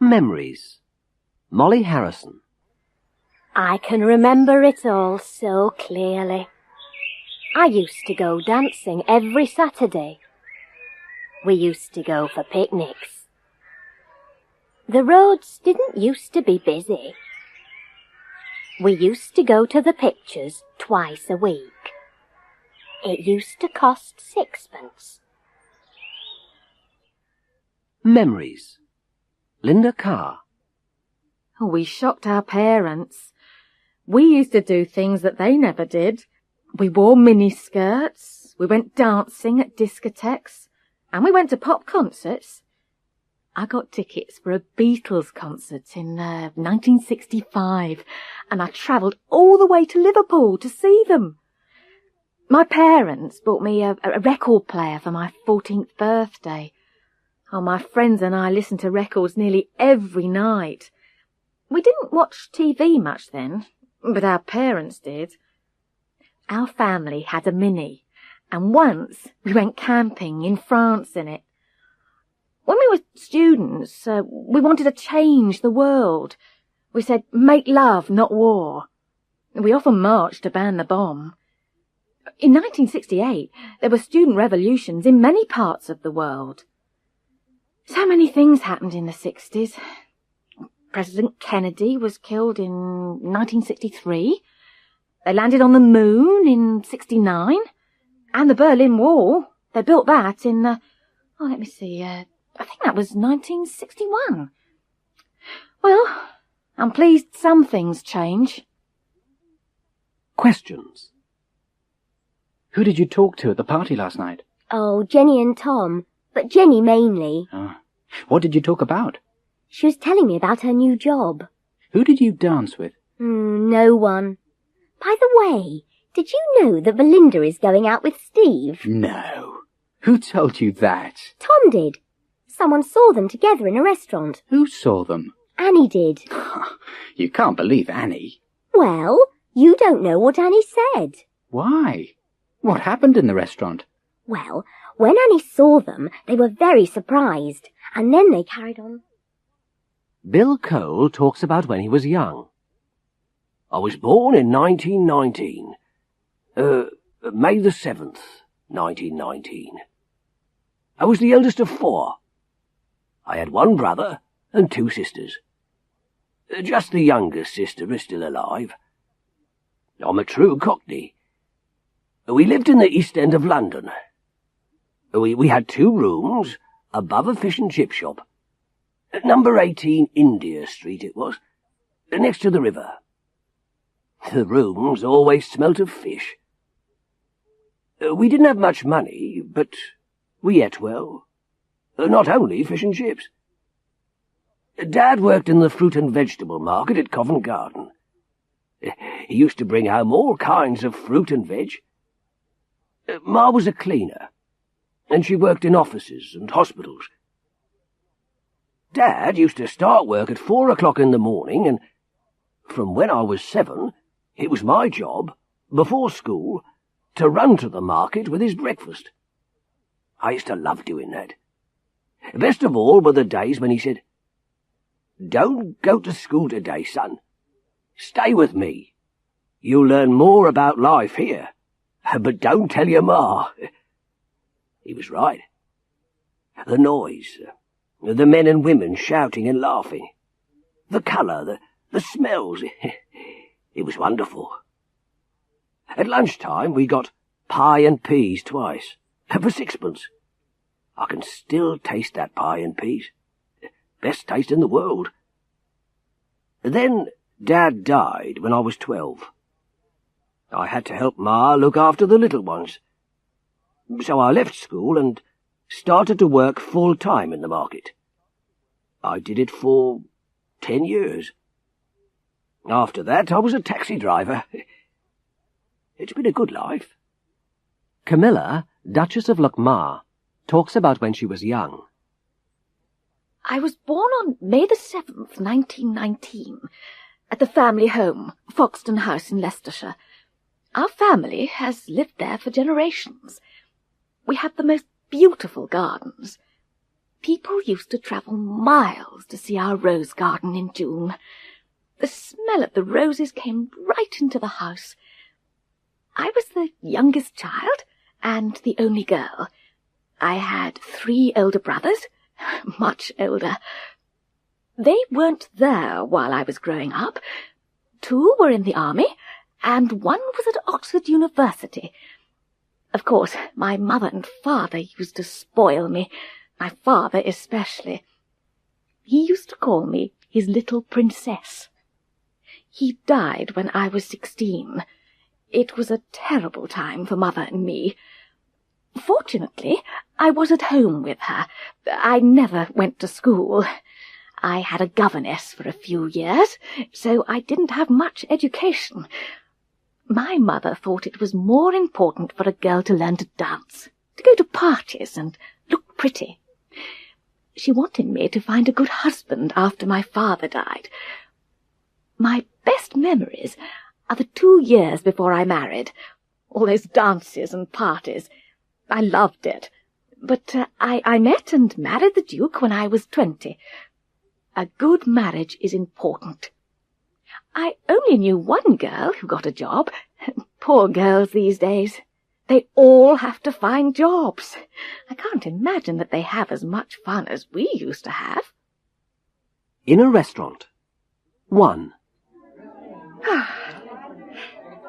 Memories. Molly Harrison. I can remember it all so clearly. I used to go dancing every Saturday. We used to go for picnics. The roads didn't used to be busy. We used to go to the pictures twice a week. It used to cost 6pence. Memories. Linda Carr. We shocked our parents. We used to do things that they never did. We wore miniskirts, we went dancing at discotheques, and we went to pop concerts. I got tickets for a Beatles concert in 1965, and I travelled all the way to Liverpool to see them. My parents bought me a record player for my 14th birthday. Oh, my friends and I listened to records nearly every night. We didn't watch TV much then, but our parents did. Our family had a Mini, and once we went camping in France in it. When we were students, we wanted to change the world. We said, make love, not war. We often marched to ban the bomb. In 1968, there were student revolutions in many parts of the world. So many things happened in the 60s. President Kennedy was killed in 1963. They landed on the moon in 69. And the Berlin Wall, they built that in, I think that was 1961. Well, I'm pleased some things change. Questions. Who did you talk to at the party last night? Oh, Jenny and Tom, but Jenny mainly. Oh. What did you talk about? She was telling me about her new job. Who did you dance with? No one. By the way, did you know that Belinda is going out with Steve? No. Who told you that? Tom did. Someone saw them together in a restaurant. Who saw them? Annie did. You can't believe Annie. Well, you don't know what Annie said. Why? What happened in the restaurant? Well, when Annie saw them, they were very surprised, and then they carried on. Bill Cole talks about when he was young. I was born in 1919. May the 7th, 1919. I was the eldest of 4. I had 1 brother and 2 sisters. Just the youngest sister is still alive. I'm a true Cockney. We lived in the East End of London. We had 2 rooms above a fish and chip shop. Number 18 India Street it was, next to the river. The rooms always smelt of fish. We didn't have much money, but we ate well. Not only fish and chips. Dad worked in the fruit and vegetable market at Covent Garden. He used to bring home all kinds of fruit and veg. Ma was a cleaner, and she worked in offices and hospitals. Dad used to start work at 4 o'clock in the morning, and from when I was 7, it was my job, before school, to run to the market with his breakfast. I used to love doing that. Best of all were the days when he said, "Don't go to school today, son. Stay with me. You'll learn more about life here, but don't tell your ma." He was right. The noise, the men and women shouting and laughing, the colour, the smells, it was wonderful. At lunchtime we got pie and peas twice, for 6pence. I can still taste that pie and peas. Best taste in the world. Then Dad died when I was 12. I had to help Ma look after the little ones. So I left school and started to work full-time in the market. I did it for 10 years. After that, I was a taxi driver. It's been a good life. Camilla, Duchess of Luckmar, talks about when she was young. I was born on May the 7th, 1919, at the family home, Foxton House in Leicestershire. Our family has lived there for generations. We have the most beautiful gardens. People used to travel miles to see our rose garden in June. The smell of the roses came right into the house. I was the youngest child and the only girl. I had 3 older brothers, much older. They weren't there while I was growing up. 2 were in the army, and 1 was at Oxford University. Of course, my mother and father used to spoil me, my father especially. He used to call me his little princess. He died when I was 16. It was a terrible time for Mother and me. Fortunately, I was at home with her. I never went to school. I had a governess for a few years, so I didn't have much education. My mother thought it was more important for a girl to learn to dance, to go to parties and look pretty. She wanted me to find a good husband after my father died. My best memories are the 2 years before I married, all those dances and parties. I loved it. But I met and married the Duke when I was 20. A good marriage is important. I only knew 1 girl who got a job. Poor girls these days. They all have to find jobs. I can't imagine that they have as much fun as we used to have. In a restaurant. 1.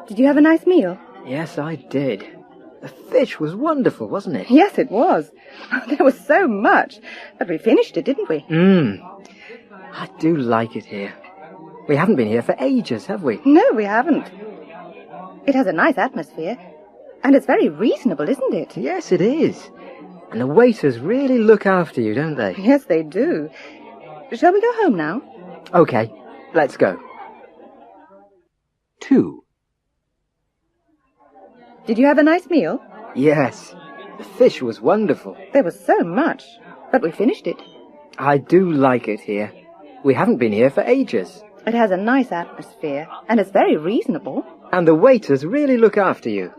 Did you have a nice meal? Yes, I did. The fish was wonderful, wasn't it? Yes, it was. There was so much. But we finished it, didn't we? I do like it here. We haven't been here for ages, have we? No, we haven't. It has a nice atmosphere. And it's very reasonable, isn't it? Yes, it is. And the waiters really look after you, don't they? Yes, they do. Shall we go home now? OK, let's go. 2. Did you have a nice meal? Yes, the fish was wonderful. There was so much. But we finished it. I do like it here. We haven't been here for ages. It has a nice atmosphere. And it's very reasonable. And the waiters really look after you.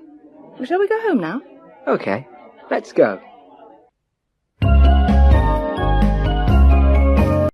Shall we go home now? OK, let's go.